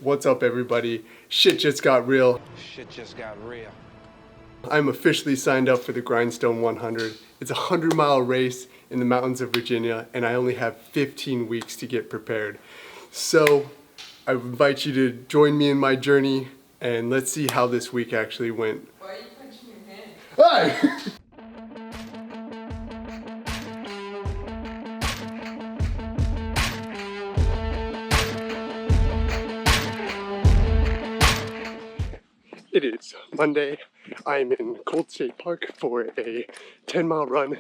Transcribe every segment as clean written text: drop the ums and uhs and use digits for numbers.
What's up, everybody? Shit just got real. Shit just got real. I'm officially signed up for the Grindstone 100. It's a 100-mile race in the mountains of Virginia, and I only have 15 weeks to get prepared. So I invite you to join me in my journey, and let's see how this week actually went. Why are you punching your hand? Hi! It is Monday. I'm in Cold State Park for a 10-mile run.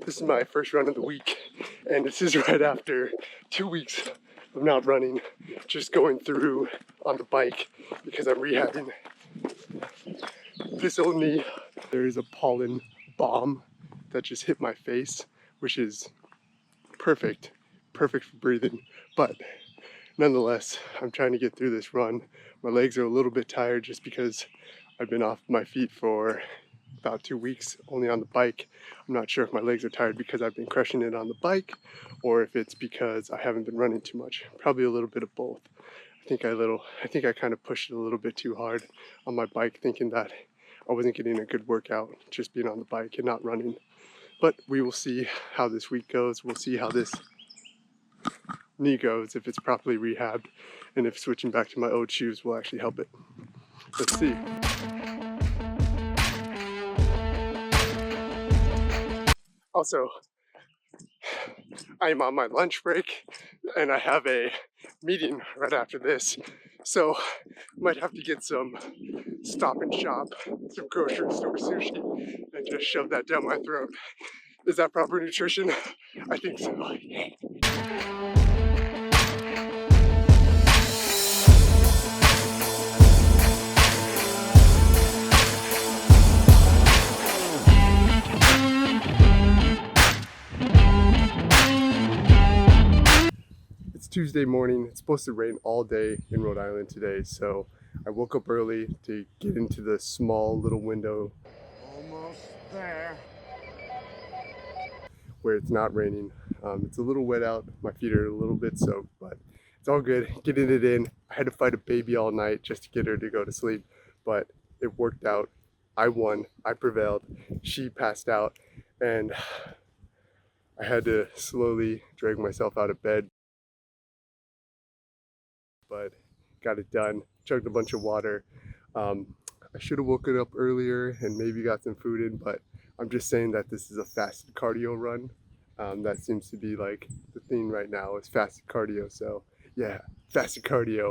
This is my first run of the week, and this is right after 2 weeks of not running, just going through on the bike because I'm rehabbing this old knee. There is a pollen bomb that just hit my face, which is perfect for breathing, but nonetheless, I'm trying to get through this run. My legs are a little bit tired just because I've been off my feet for about 2 weeks, only on the bike. I'm not sure if my legs are tired because I've been crushing it on the bike or if it's because I haven't been running too much. Probably a little bit of both. I think I kind of pushed it a little bit too hard on my bike, thinking that I wasn't getting a good workout just being on the bike and not running. But we will see how this week goes. We'll see how this knee goes, if it's properly rehabbed, and if switching back to my old shoes will actually help it. Let's see. Also, I'm on my lunch break and I have a meeting right after this, so might have to get some Stop and Shop, some grocery store sushi, and just shove that down my throat. Is that proper nutrition? I think so. It's Tuesday morning. It's supposed to rain all day in Rhode Island today, so I woke up early to get into the small little window Almost there. where it's not raining. It's a little wet out. My feet are a little bit soaked, but it's all good. Getting it in. I had to fight a baby all night just to get her to go to sleep, but it worked out. I won. I prevailed. She passed out, and I had to slowly drag myself out of bed, but got it done. Chugged a bunch of water. I should have woken up earlier and maybe got some food in, but I'm just saying that this is a fasted cardio run. That seems to be like the thing right now is fasted cardio. So yeah, fasted cardio.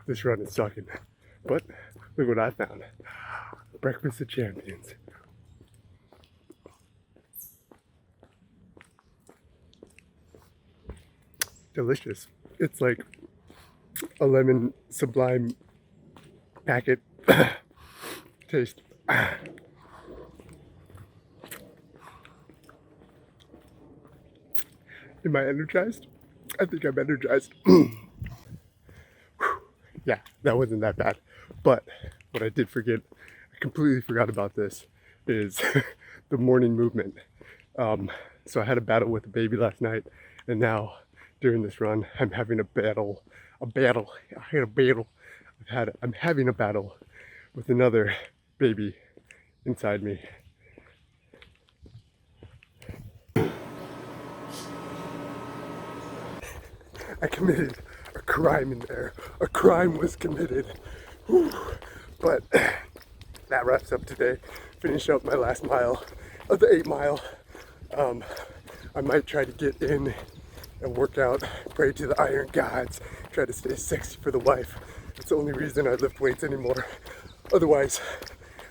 This run is sucking, but look what I found. Breakfast of champions. Delicious. It's like a lemon sublime packet taste. Am I energized? I think I'm energized. Yeah, that wasn't that bad. But what I did forget, I completely forgot about this, is the morning movement. So I had a battle with the baby last night, and now during this run, I'm having I'm having a battle with another baby inside me. I committed a crime in there. A crime was committed. Whew. But that wraps up today. Finish up my last mile of the 8-mile. I might try to get in and work out, pray to the iron gods, try to stay sexy for the wife. It's the only reason I lift weights anymore. Otherwise,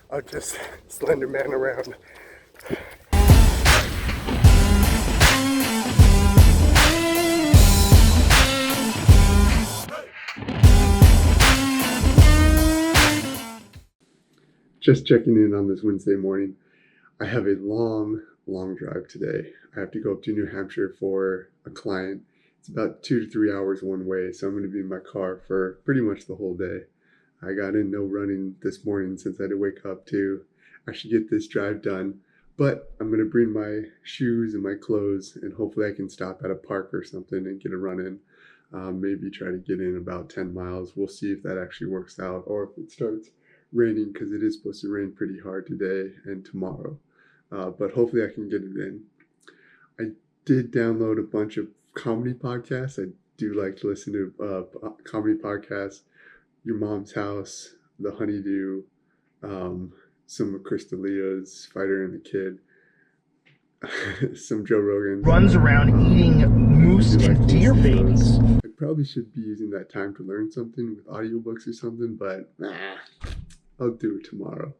I'll just slender man around. Just checking in on this Wednesday morning. I have a long drive today. I have to go up to New Hampshire for a client. It's about 2 to 3 hours one way, so I'm going to be in my car for pretty much the whole day. I got in no running this morning since I had to wake up to I should get this drive done. But I'm going to bring my shoes and my clothes, and hopefully I can stop at a park or something and get a run in. Maybe try to get in about 10 miles. We'll see if that actually works out, or if it starts raining, because it is supposed to rain pretty hard today and tomorrow. But hopefully I can get it in. I did download a bunch of comedy podcasts. I do like to listen to comedy podcasts. Your Mom's House, The Honeydew, some of Chris D'Elia's Fighter and the Kid, some Joe Rogan. Runs around eating moose and deer babies. I probably should be using that time to learn something with audiobooks or something, but I'll do it tomorrow.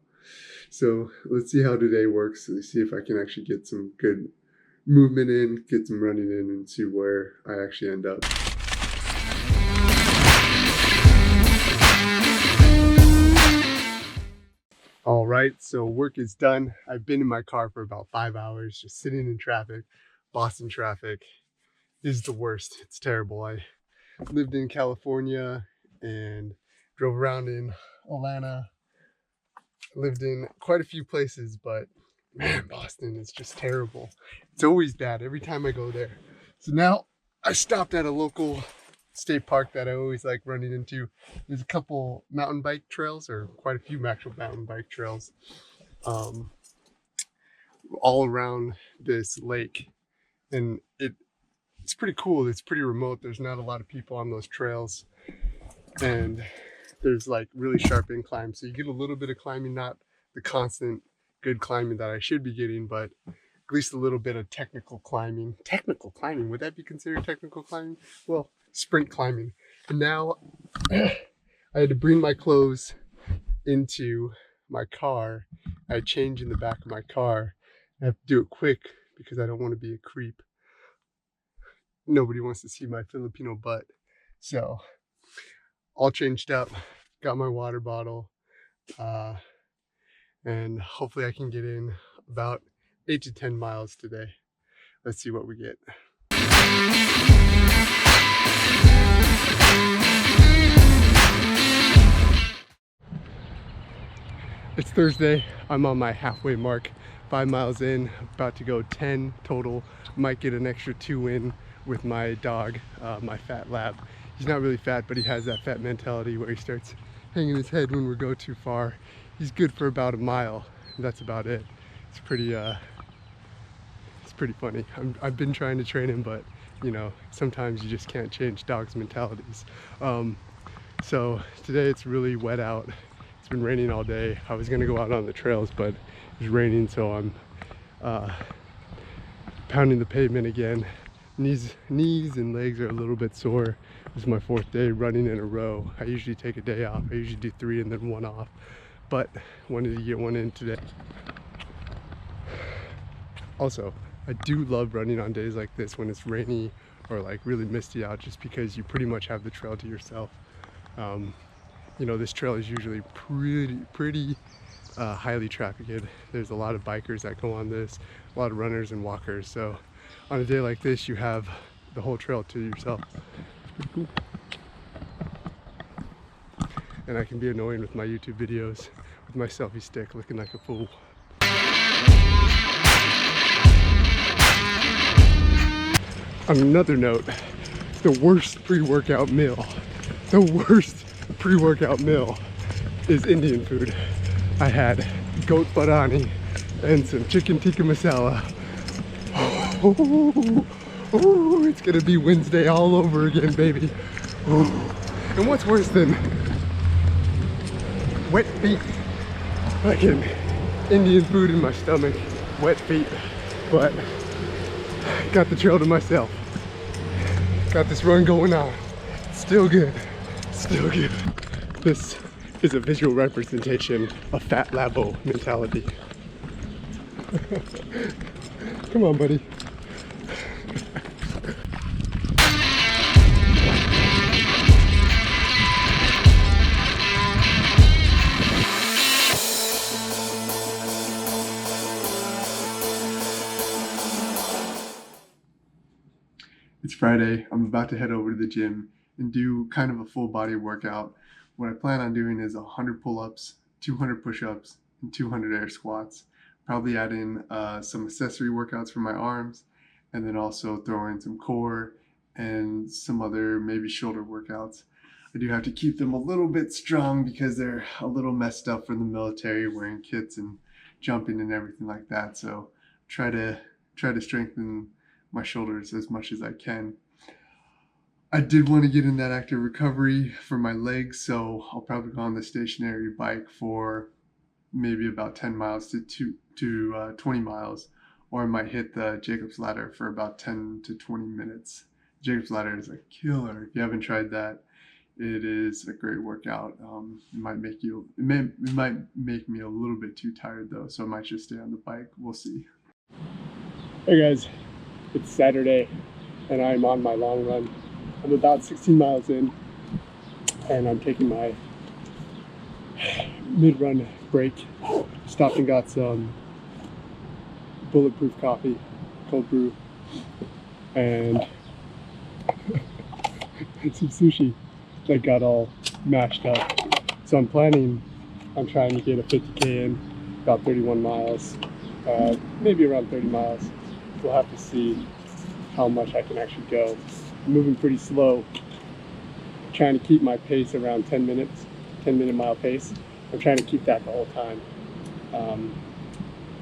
So let's see how today works. Let's see if I can actually get some good movement in, get some running in, and see where I actually end up. All right, so work is done. I've been in my car for about 5 hours, just sitting in traffic. Boston traffic is the worst. It's terrible. I lived in California and drove around in Atlanta. Lived in quite a few places, but man, Boston is just terrible. It's always bad every time I go there. So now I stopped at a local state park that I always like running into. There's a couple mountain bike trails, or quite a few actual mountain bike trails, all around this lake, and it's pretty cool. It's pretty remote. There's not a lot of people on those trails, and there's like really sharp inclines, so you get a little bit of climbing, not the constant good climbing that I should be getting, but at least a little bit of technical climbing. Technical climbing, would that be considered technical climbing? Well, sprint climbing. And now I had to bring my clothes into my car. I changed in the back of my car. I have to do it quick because I don't want to be a creep. Nobody wants to see my Filipino butt. So all changed up, got my water bottle, and hopefully I can get in about 8 to 10 miles today. Let's see what we get. It's Thursday. I'm on my halfway mark, 5 miles in, about to go 10 total. Might get an extra 2 in with my dog, my fat lab. He's not really fat, but he has that fat mentality where he starts hanging his head when we go too far. He's good for about a mile, and that's about it. It's pretty funny. I've been trying to train him, but you know, sometimes you just can't change dogs' mentalities. So today it's really wet out. It's been raining all day. I was gonna go out on the trails, but it's raining, so I'm pounding the pavement again. Knees and legs are a little bit sore. This is my 4th day running in a row. I usually take a day off. I usually do 3 and then 1 off, but wanted to get 1 in today. Also, I do love running on days like this when it's rainy or like really misty out, just because you pretty much have the trail to yourself. You know, this trail is usually pretty highly trafficked. There's a lot of bikers that go on this, a lot of runners and walkers. So on a day like this, you have the whole trail to yourself. And I can be annoying with my YouTube videos with my selfie stick looking like a fool. On another note, the worst pre-workout meal is Indian food. I had goat biryani and some chicken tikka masala. Oh, it's gonna be Wednesday all over again, baby. Oh. And what's worse than wet feet? Fucking Indian food in my stomach, wet feet. But got the trail to myself. Got this run going on. Still good. Still good. This is a visual representation of fat labo mentality. Come on, buddy. It's Friday. I'm about to head over to the gym and do kind of a full body workout. What I plan on doing is 100 pull-ups, 200 push-ups, and 200 air squats. Probably add in some accessory workouts for my arms, and then also throw in some core and some other maybe shoulder workouts. I do have to keep them a little bit strong because they're a little messed up from the military, wearing kits and jumping and everything like that. So try to strengthen my shoulders as much as I can. I did want to get in that active recovery for my legs, so I'll probably go on the stationary bike for maybe about 10 miles to 20 miles, or I might hit the Jacob's ladder for about 10 to 20 minutes. Jacob's ladder is a killer. If you haven't tried that, it is a great workout. It might make me a little bit too tired though, so I might just stay on the bike. We'll see. Hey guys, it's Saturday and I'm on my long run. I'm about 16 miles in and I'm taking my mid-run break. Stopped and got some bulletproof coffee, cold brew, and some sushi that got all mashed up. So I'm trying to get a 50K in, about 31 miles, maybe around 30 miles. We'll have to see how much I can actually go. I'm moving pretty slow, trying to keep my pace around 10 minute mile pace. I'm trying to keep that the whole time.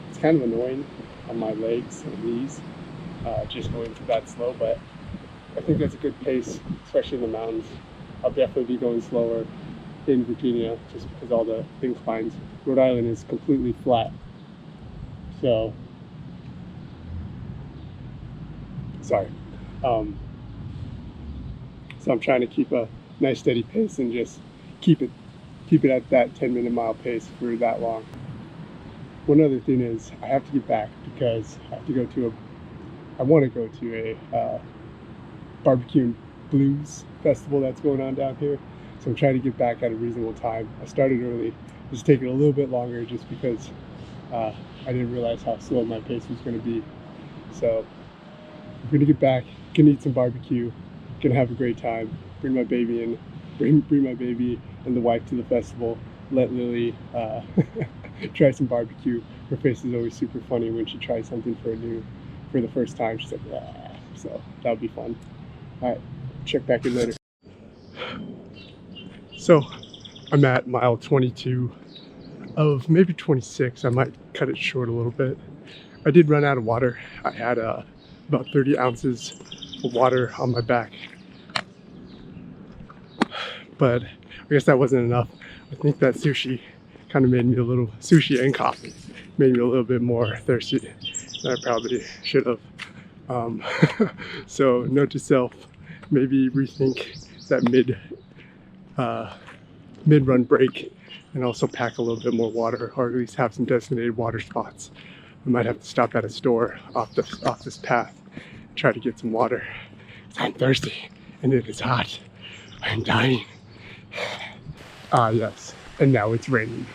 It's kind of annoying on my legs and knees, just going that slow, but I think that's a good pace, especially in the mountains. I'll definitely be going slower in Virginia just because all the inclines. Rhode Island is completely flat. So, sorry. So I'm trying to keep a nice steady pace and just keep it at that 10-minute mile pace for that long. One other thing is I have to get back because I want to go to a barbecue and blues festival that's going on down here. So I'm trying to get back at a reasonable time. I started early. It's taking a little bit longer just because I didn't realize how slow my pace was going to be. So I'm going to get back, going to eat some barbecue, going to have a great time, bring my baby and the wife to the festival, let Lily try some barbecue. Her face is always super funny when she tries something for the first time. She's like, ah. So that'll be fun. All right, check back in later. So I'm at mile 22 of maybe 26. I might cut it short a little bit. I did run out of water. I had about 30 ounces of water on my back, but I guess that wasn't enough. I think that sushi kind of made me sushi and coffee made me a little bit more thirsty than I probably should have. So note to self, maybe rethink that mid-run break and also pack a little bit more water, or at least have some designated water spots. I might have to stop at a store off this path and try to get some water. I'm thirsty and it is hot. I'm dying. Ah, yes, and now it's raining.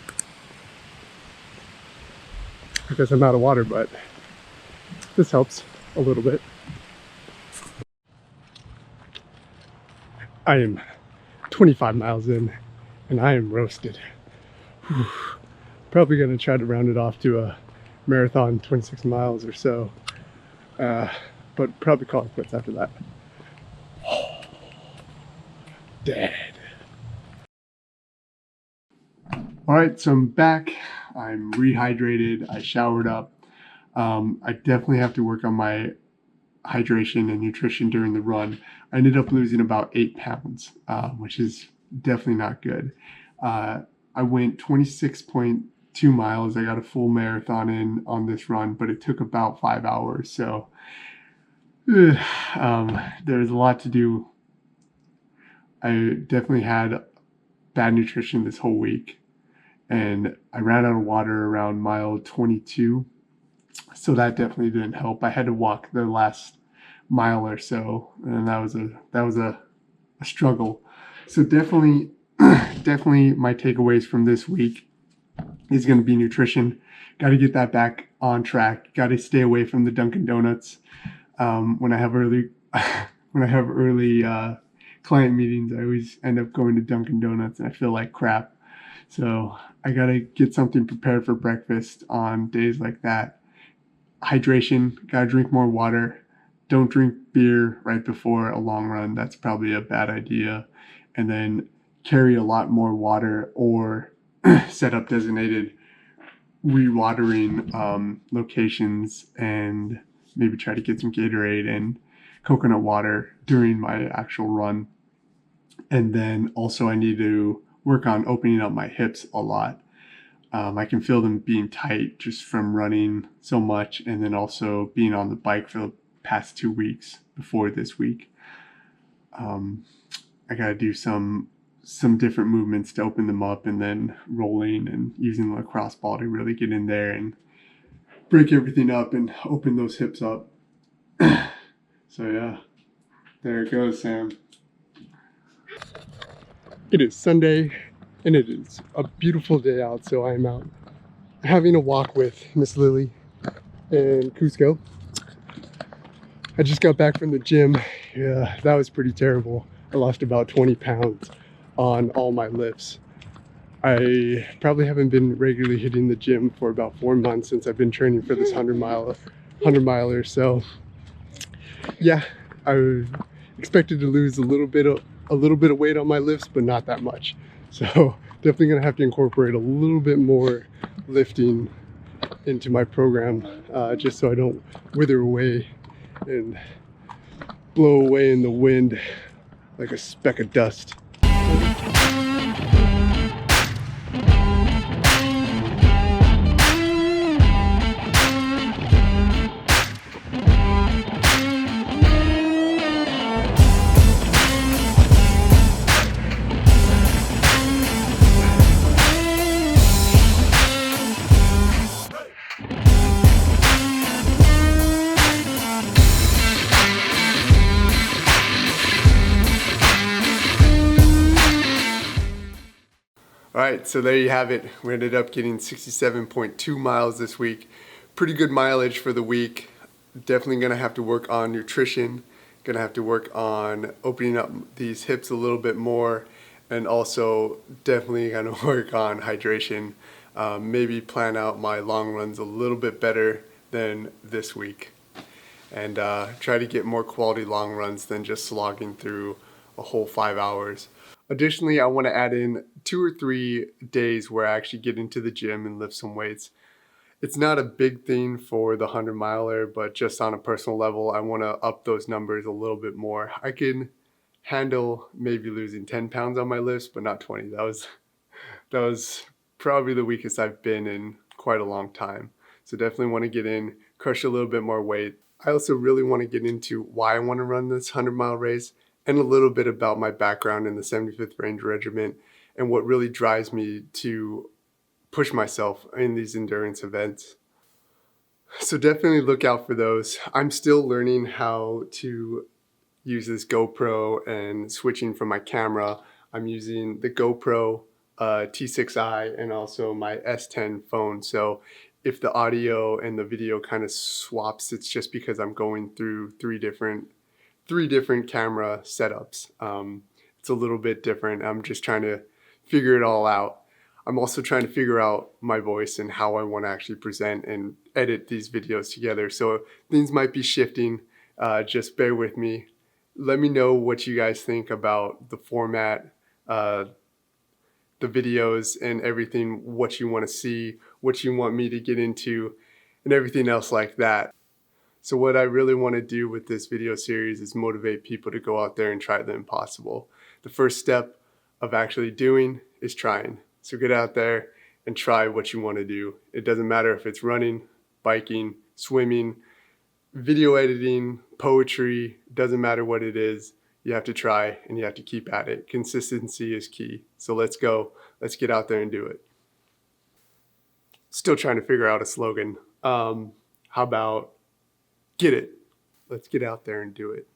I guess I'm out of water, but this helps a little bit. I am 25 miles in and I am roasted. Whew. Probably gonna try to round it off to a marathon, 26 miles or so, but probably call it quits after that. Dead. All right, so I'm back. I'm rehydrated. I showered up. I definitely have to work on my hydration and nutrition during the run. I ended up losing about 8 pounds, which is definitely not good. I went 26.2 miles. I got a full marathon in on this run, but it took about 5 hours. So there's a lot to do. I definitely had bad nutrition this whole week, and I ran out of water around mile 22. So that definitely didn't help. I had to walk the last mile or so, and that was a struggle. So definitely my takeaways from this week is going to be nutrition. Got to get that back on track. Got to stay away from the Dunkin' Donuts. When I have early client meetings, I always end up going to Dunkin' Donuts, and I feel like crap. So I gotta get something prepared for breakfast on days like that. Hydration, gotta drink more water. Don't drink beer right before a long run. That's probably a bad idea. And then carry a lot more water or set up designated re-watering locations and maybe try to get some Gatorade and coconut water during my actual run. And then also I need to work on opening up my hips a lot. I can feel them being tight just from running so much and then also being on the bike for the past 2 weeks before this week. I gotta do some different movements to open them up and then rolling and using the lacrosse ball to really get in there and break everything up and open those hips up. So yeah, there it goes, Sam. It is Sunday and it is a beautiful day out, so I'm out having a walk with Miss Lily and Cusco. I just got back from the gym. Yeah, that was pretty terrible. I lost about 20 pounds on all my lifts. I probably haven't been regularly hitting the gym for about 4 months since I've been training for this 100 miler. So yeah, I expected to lose a little bit of weight on my lifts, but not that much. So definitely gonna have to incorporate a little bit more lifting into my program, just so I don't wither away and blow away in the wind like a speck of dust. All right, so there you have it. We ended up getting 67.2 miles this week. Pretty good mileage for the week. Definitely gonna have to work on nutrition. Gonna have to work on opening up these hips a little bit more, and also definitely gonna work on hydration. Maybe plan out my long runs a little bit better than this week, and try to get more quality long runs than just slogging through a whole 5 hours. Additionally, I want to add in 2 or 3 days where I actually get into the gym and lift some weights. It's not a big thing for the 100 miler, but just on a personal level, I want to up those numbers a little bit more. I can handle maybe losing 10 pounds on my lifts, but not 20. That was probably the weakest I've been in quite a long time. So definitely want to get in, crush a little bit more weight. I also really want to get into why I want to run this 100-mile race, and a little bit about my background in the 75th Ranger Regiment and what really drives me to push myself in these endurance events. So definitely look out for those. I'm still learning how to use this GoPro and switching from my camera. I'm using the GoPro T6i and also my S10 phone. So if the audio and the video kind of swaps, it's just because I'm going through three different camera setups. It's a little bit different. I'm just trying to figure it all out. I'm also trying to figure out my voice and how I want to actually present and edit these videos together. So things might be shifting. Just bear with me. Let me know what you guys think about the format, the videos and everything, what you want to see, what you want me to get into, and everything else like that. So what I really want to do with this video series is motivate people to go out there and try the impossible. The first step of actually doing is trying. So get out there and try what you want to do. It doesn't matter if it's running, biking, swimming, video editing, poetry, doesn't matter what it is. You have to try and you have to keep at it. Consistency is key. So let's go. Let's get out there and do it. Still trying to figure out a slogan. How about get it? Let's get out there and do it.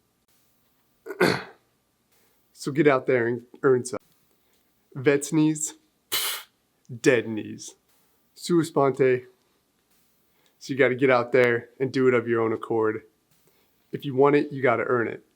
So get out there and earn some. Vet's knees, dead knees. Sua sponte. So you got to get out there and do it of your own accord. If you want it, you got to earn it.